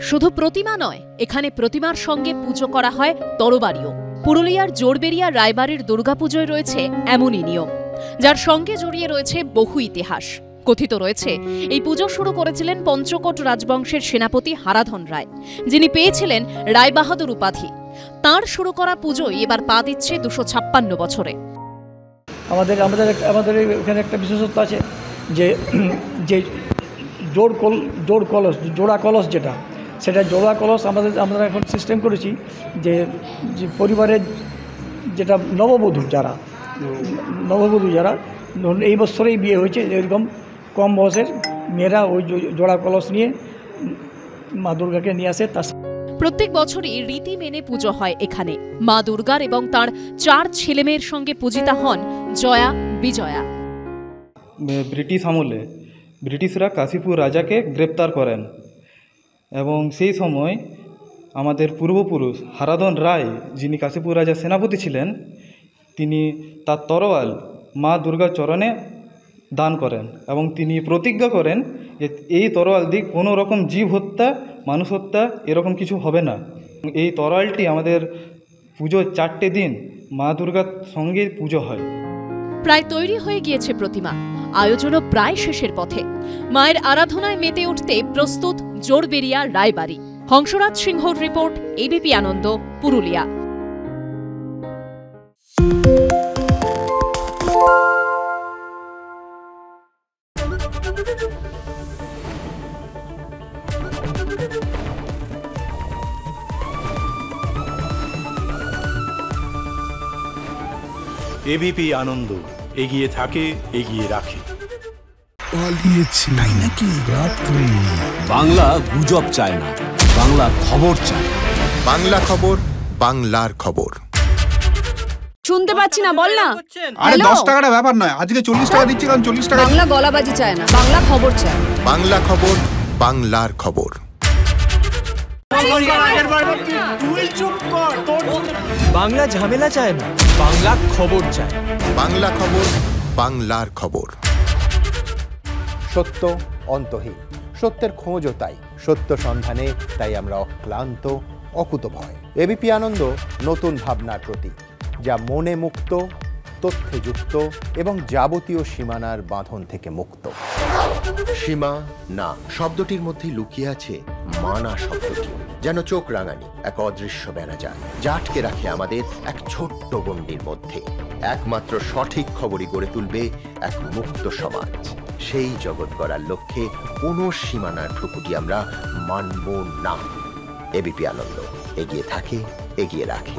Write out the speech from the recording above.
শুধু প্রতিমা নয়, এখানে প্রতিমার সঙ্গে পুজো করা হয় তরবারিও। পুরুলিয়ার জোড়বেড়িয়া রায়বাড়ির দুর্গাপুজোয় রয়েছে এমনই নিয়ম, যার সঙ্গে জড়িয়ে রয়েছে বহু ইতিহাস। কথিত রয়েছে এই পুজো শুরু করেছিলেন পঞ্চকোট রাজবংশের সেনাপতি হারাধন রায়, যিনি পেয়েছিলেন রায়বাহাদুর উপাধি। তাঁর শুরু করা পুজোয় এবার পা দিচ্ছে 256 বছরে। আমাদের এখানে একটা বিশেষত্ব আছে যে যে জোড়া কলস সেটা জোড়া কলস আমরা এখন সিস্টেম করেছি যে পরিবারের যেটা নববধূ যারা ধরুন এই বছরেই বিয়ে হয়েছে, এরকম কম বয়সের মেয়েরা ওই জোড়া কলস নিয়ে মা দুর্গাকে নিয়ে আসে। প্রত্যেক বছরই রীতি মেনে পুজো হয় এখানে। মা দুর্গার এবং তার 4 ছেলেমেয়ের সঙ্গে পূজিতা হন জয়া, বিজয়া। ব্রিটিশ আমলে ব্রিটিশরা কাশীপুর রাজাকে গ্রেপ্তার করেন এবং সেই সময় আমাদের পূর্বপুরুষ হারাধন রায়, যিনি কাশীপুর রাজার সেনাপতি ছিলেন, তিনি তার তরোয়াল মা দুর্গার চরণে দান করেন এবং তিনি প্রতিজ্ঞা করেন যে এই তরোয়াল দিয়ে কোনো রকম জীব হত্যা, মানুষ হত্যা এরকম কিছু হবে না। এই তরোয়ালটি আমাদের পুজোর 4টে দিন মা দুর্গার সঙ্গে পুজো হয়। প্রায় তৈরি হয়ে গিয়েছে প্রতিমা, আয়োজনও প্রায় শেষের পথে। মায়ের আরাধনায় মেতে উঠতে প্রস্তুত জোড়বেড়িয়া রায়বাড়ি। হংসরাজ সিংহর রিপোর্ট, এবিপি আনন্দ, পুরুলিয়া। এবিপি আনন্দ, এগিয়ে থাকে, এগিয়ে রাখে। পালিয়েছে তাই নাকি? রাত্রি বাংলা গুজব চায় না, বাংলা খবর চায়। বাংলা খবর, বাংলার খবর। শুনতে পাচ্ছি না, বল না। আরে 10 টাকাটা ব্যাপার নয়, আজকে 40 টাকা দিচ্ছি, কারণ 40 টাকা। বাংলা গলাবাজি চায় না, বাংলা খবর চায়। বাংলা খবর, বাংলার খবর। বাংলা ঝামেলা চায় না, বাংলা খবর চায়। বাংলা খবর, বাংলার খবর। সত্য অন্তহীন, সত্যের খোঁজও তাই, সত্য সন্ধানে তাই আমরা অক্লান্ত, অকুতভয়। এবিপি আনন্দ নতুন ভাবনার প্রতীক, যা মনে মুক্ত, তথ্যে যুক্ত এবং যাবতীয় সীমানার বাঁধন থেকে মুক্ত। সীমা না শব্দটির মধ্যেই লুকিয়ে আছে মানা শব্দটি, যেন চোখ রাঙানি এক অদৃশ্য বেড়াজাল, যা আটকে রাখে আমাদের এক ছোট্ট গণ্ডির মধ্যে। একমাত্র সঠিক খবরই গড়ে তুলবে এক মুক্ত সমাজ। সেই জগৎ গড়ার লক্ষ্যে কোনো সীমানার ঠুকুটি আমরা মানব না। এবিপি আনন্দ, এগিয়ে থাকে, এগিয়ে রাখে।